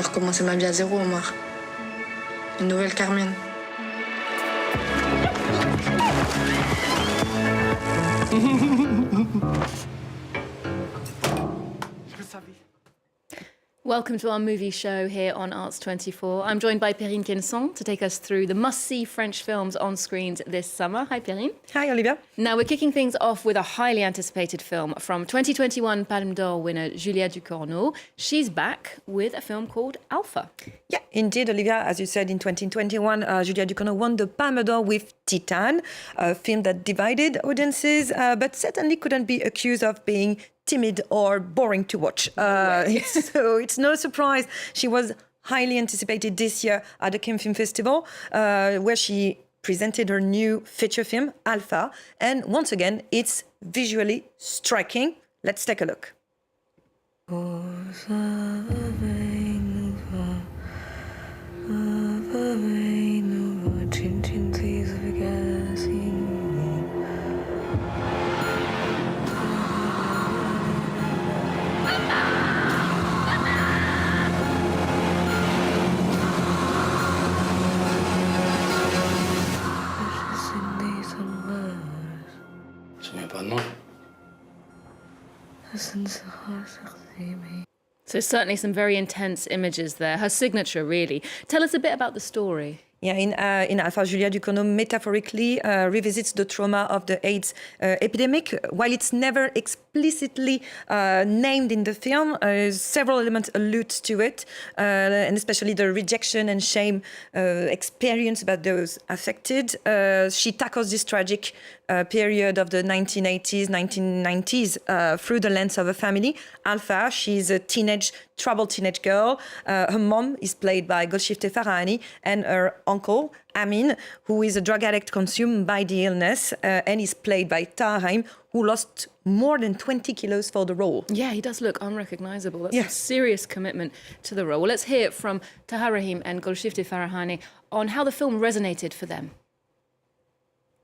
recommencer ma vie à zéro, Omar. Une nouvelle Carmen. Welcome to our movie show here on Arts 24. I'm joined by Perrine Quennesson to take us through the must-see French films on screens this summer. Hi, Perrine. Hi, Olivia. Now, we're kicking things off with a highly anticipated film from 2021 Palme d'Or winner Julia Ducournau. She's back with a film called Alpha. Yeah, indeed, Olivia. As you said, in 2021, Julia Ducournau won the Palme d'Or with Titan, a film that divided audiences, but certainly couldn't be accused of being timid or boring to watch. So it's no surprise. She was highly anticipated this year at the Cannes Film Festival, where she presented her new feature film, Alpha. And once again, it's visually striking. Let's take a look. So certainly some very intense images there. Her signature, really. Tell us a bit about the story. Yeah, in Alpha, Julia Ducournau metaphorically revisits the trauma of the AIDS epidemic. While it's never explicitly named in the film, several elements allude to it, and especially the rejection and shame experience by those affected. She tackles this tragic period of the 1980s, 1990s through the lens of a family. Alpha, she's a troubled teenage girl. Her mom is played by Golshifteh Farahani, and her uncle, Amin, who is a drug addict consumed by the illness, and is played by Tahar Rahim, who lost more than 20 kilos for the role. Yeah, he does look unrecognizable. That's a serious commitment to the role. Well, let's hear from Tahar Rahim and Golshifteh Farahani on how the film resonated for them.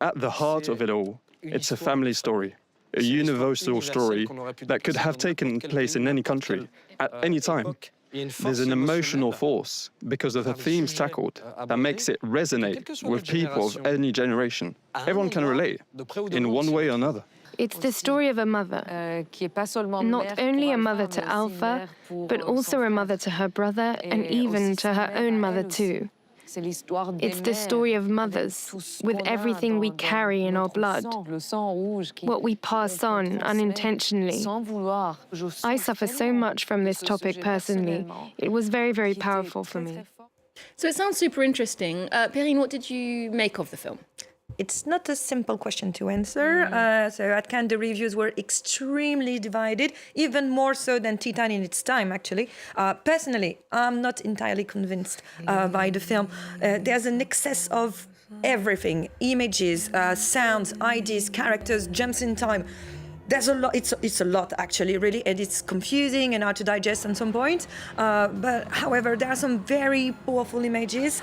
At the heart of it all, it's a family story, a universal story that could have taken place in any country, at any time. There's an emotional force because of the themes tackled that makes it resonate with people of any generation. Everyone can relate in one way or another. It's the story of a mother, not only a mother to Alpha, but also a mother to her brother and even to her own mother too. It's the story of mothers, with everything we carry in our blood, what we pass on unintentionally. I suffer so much from this topic personally. It was very, very powerful for me. So it sounds super interesting. Perrine, what did you make of the film? It's not a simple question to answer. So at Cannes, the reviews were extremely divided, even more so than Titan in its time, actually. Personally, I'm not entirely convinced by the film. There's an excess of everything: images, sounds, ideas, characters, jumps in time. There's a lot. It's a lot, actually, really, and it's confusing and hard to digest at some point. But however, there are some very powerful images.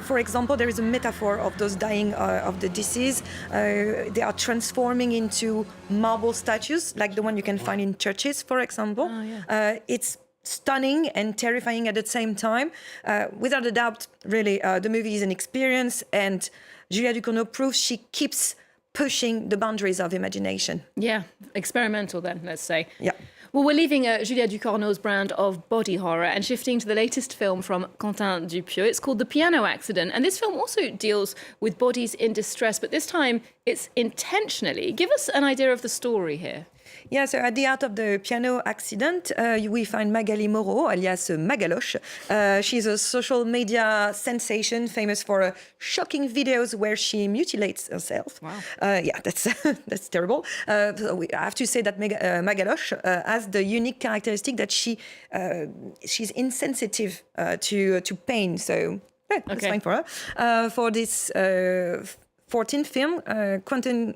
For example, there is a metaphor of those dying of the disease. They are transforming into marble statues, like the one you can find in churches, for example. It's stunning and terrifying at the same time. Without a doubt, really, the movie is an experience, and Julia Ducournau proves she keeps pushing the boundaries of imagination. Yeah, experimental then, let's say. Yeah. Well, we're leaving Julia Ducournau's brand of body horror and shifting to the latest film from Quentin Dupieux. It's called The Piano Accident. And this film also deals with bodies in distress, but this time it's intentionally. Give us an idea of the story here. Yeah, so at the heart of The Piano Accident, we find Magali Moreau, alias Magaloche. She's a social media sensation, famous for shocking videos where she mutilates herself. Wow. Yeah, that's terrible. So I have to say that Magaloche has the unique characteristic that she's insensitive to pain. So that's fine for her. For this 14th film, Quentin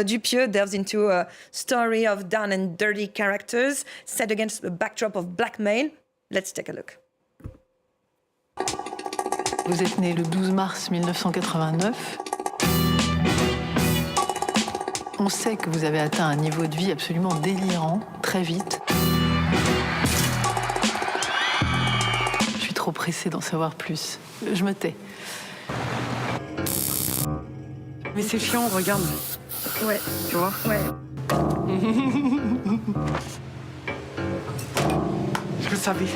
Dupieux delves into a story of down and dirty characters set against the backdrop of blackmail. Let's take a look. Vous êtes né le 12 mars 1989. On sait que vous avez atteint un niveau de vie absolument délirant, très vite. trop pressée d'en savoir plus. Je me tais. Mais c'est chiant, regarde. Ouais. Tu vois? Ouais. Je le savais.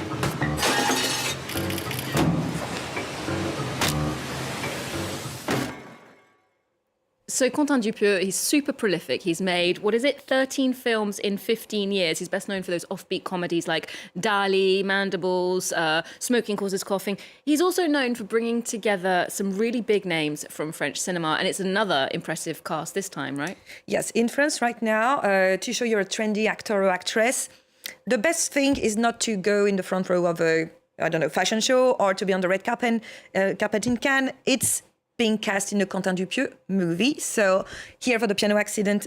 So Quentin Dupieux, he's super prolific. He's made, 13 films in 15 years. He's best known for those offbeat comedies like Dali, Mandibles, Smoking Causes Coughing. He's also known for bringing together some really big names from French cinema, and it's another impressive cast this time, right? Yes, in France right now, to show you're a trendy actor or actress, the best thing is not to go in the front row of a, fashion show or to be on the red carpet in Cannes. It's being cast in a Quentin Dupieux movie. So here for The Piano Accident,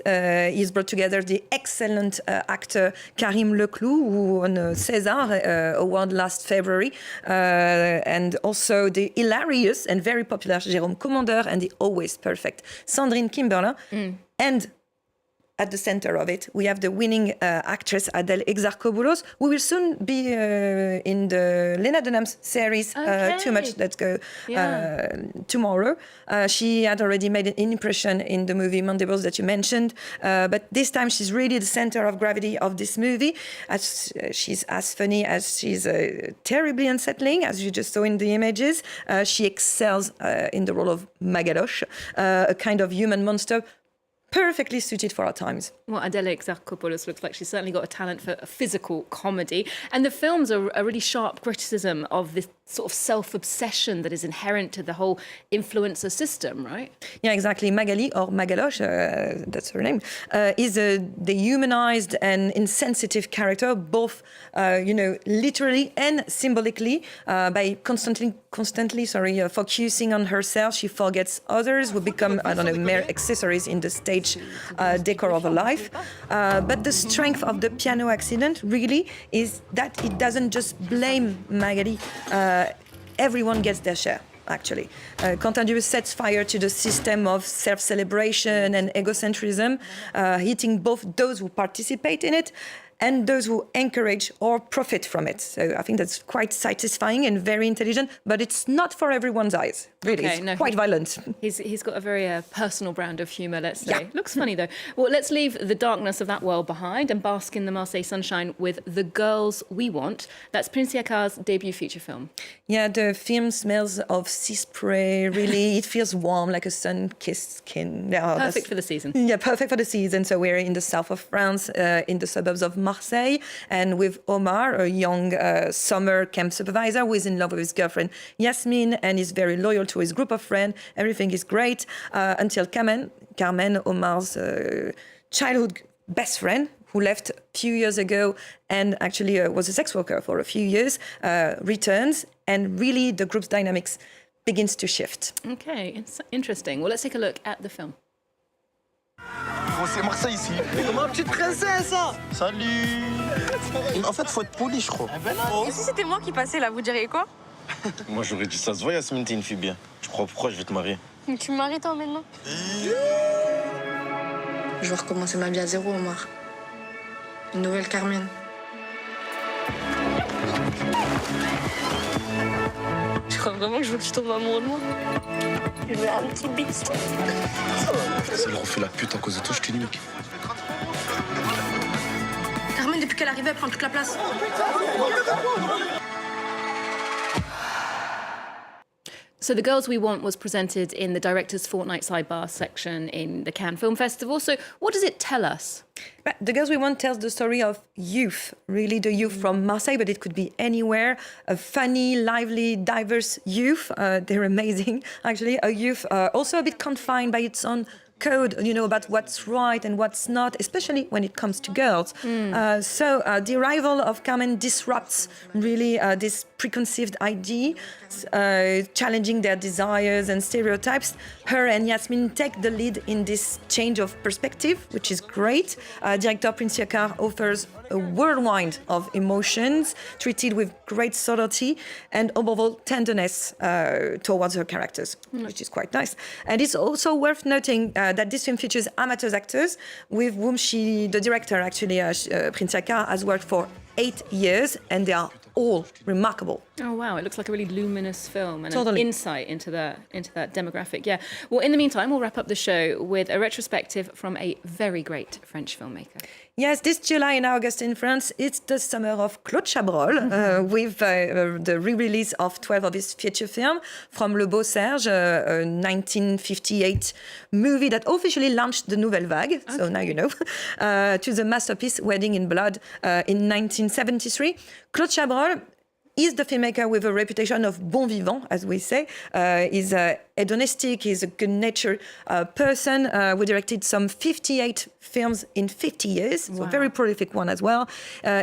he's brought together the excellent actor Karim Leclou, who won a César award last February, and also the hilarious and very popular Jérôme Commandeur and the always perfect Sandrine Kimberlin. And at the center of it, we have the winning actress Adèle Exarchopoulos, who will soon be in the Lena Dunham's series, Too Much, Let's Go, tomorrow. She had already made an impression in the movie Mandibles that you mentioned, but this time she's really the center of gravity of this movie. As she's as funny as she's terribly unsettling, as you just saw in the images. She excels in the role of Magaloche, a kind of human monster, perfectly suited for our times. Well, Adèle Exarchopoulos looks like she's certainly got a talent for a physical comedy. And the films are a really sharp criticism of this sort of self-obsession that is inherent to the whole influencer system, right? Yeah, exactly. Magali, or Magaloche, that's her name, is a dehumanized and insensitive character, both, literally and symbolically, by constantly focusing on herself. She forgets others who become, mere accessories in the stage decor of her life. But the strength of The Piano Accident really is that it doesn't just blame Magali. Everyone gets their share, actually. Quentin Dupieux sets fire to the system of self-celebration and egocentrism, hitting both those who participate in it and those who encourage or profit from it. So I think that's quite satisfying and very intelligent, but it's not for everyone's eyes, really. Okay, it's quite violent. He's got a very personal brand of humour, let's say. Yeah. Looks funny, though. Well, let's leave the darkness of that world behind and bask in the Marseille sunshine with The Girls We Want. That's Prince Yakar's debut feature film. Yeah, the film smells of sea spray, really. It feels warm, like a sun-kissed skin. Yeah, Perfect for the season. Yeah, perfect for the season. So we're in the south of France, in the suburbs of Marseille, and with Omar, a young summer camp supervisor who is in love with his girlfriend Yasmine and is very loyal to his group of friends. Everything is great until Carmen, Omar's childhood best friend, who left a few years ago and actually was a sex worker for a few years, returns, and really the group's dynamics begins to shift. Okay, it's interesting. Well, let's take a look at the film. Bon, c'est Marseille ici. Ma petite princesse. Salut. En fait, faut être poli, je crois. Et si c'était moi qui passais là, vous diriez quoi? Moi, j'aurais dit ça se voit, Yasmine, t'es une fille bien. Tu crois pourquoi je vais te marier? Tu me maries toi maintenant? Je veux recommencer ma vie à zéro, Omar. Une nouvelle Carmen. Tu crois vraiment que je veux que tu tombes amoureux de moi? Je veux un petit bisou. Ça leur refait la pute à cause de toi, je te nique. Carmen, depuis qu'elle arrivait, elle prend toute la place. So The Girls We Want was presented in the Director's Fortnight Sidebar section in the Cannes Film Festival. So what does it tell us? The Girls We Want tells the story of youth, really the youth from Marseille, but it could be anywhere. A funny, lively, diverse youth. They're amazing, actually. A youth also a bit confined by its own code, about what's right and what's not, especially when it comes to girls. So the arrival of Carmen disrupts really this preconceived idea, challenging their desires and stereotypes. Her and Yasmine take the lead in this change of perspective, which is great. Director Prince Yakar offers a whirlwind of emotions, treated with great subtlety and above all tenderness towards her characters, which is quite nice. And it's also worth noting that this film features amateur actors with whom the director actually, Prince Yakar, has worked for 8 years, and they are all remarkable. Oh wow! It looks like a really luminous film and Totally. an insight into that demographic. Yeah. Well, in the meantime, we'll wrap up the show with a retrospective from a very great French filmmaker. Yes, this July and August in France, it's the summer of Claude Chabrol, with the re-release of 12 of his feature films, from Le Beau Serge, a 1958 movie that officially launched the Nouvelle Vague, so now you know, to the masterpiece Wedding in Blood in 1973. Claude Chabrol is the filmmaker with a reputation of bon vivant, as we say. He's hedonistic, he's a good-natured person who directed some 58 films in 50 years, so a very prolific one as well.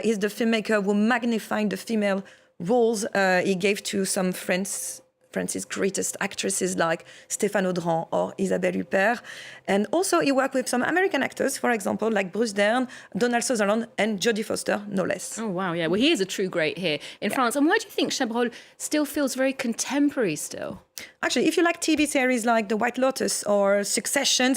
He's the filmmaker who magnified the female roles he gave to some France's greatest actresses like Stéphane Audran or Isabelle Huppert. And also he worked with some American actors, for example, like Bruce Dern, Donald Sutherland and Jodie Foster, no less. Oh, wow, yeah. Well, he is a true great here in France. And why do you think Chabrol still feels very contemporary still? Actually, if you like TV series like The White Lotus or Succession,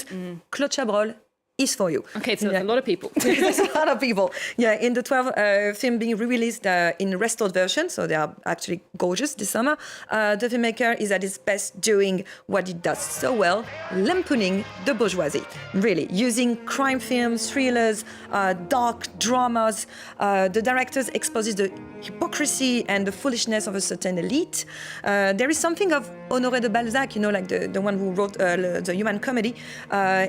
Claude Chabrol is for you. Okay, so a lot of people. There's a lot of people. Yeah, in the 12 film being re-released in restored version, so they are actually gorgeous this summer. The filmmaker is at his best doing what he does so well, lampooning the bourgeoisie. Really, using crime films, thrillers, dark dramas. The director exposes the hypocrisy and the foolishness of a certain elite. There is something of Honoré de Balzac, you know, like the one who wrote the Human Comedy,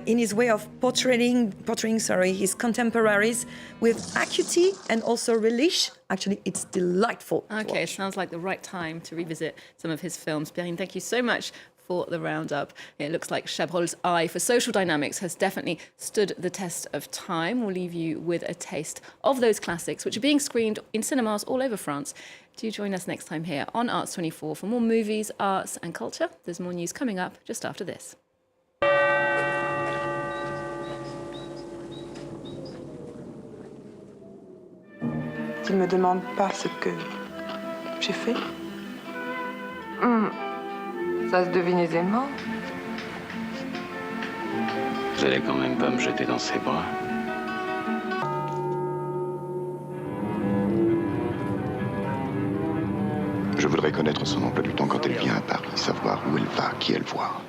in his way of portraying his contemporaries with acuity and also relish. Actually, it's delightful. Okay, sounds like the right time to revisit some of his films. Perrine, thank you so much for the roundup. It looks like Chabrol's eye for social dynamics has definitely stood the test of time. We'll leave you with a taste of those classics, which are being screened in cinemas all over France. Do join us next time here on Arts 24 for more movies, arts and culture. There's more news coming up just after this. Tu me demandes pas ce que j'ai fait? Ça se devine aisément. Vous allez quand même pas me jeter dans ses bras. Je voudrais connaître son emploi du temps quand elle vient à Paris, savoir où elle va, qui elle voit.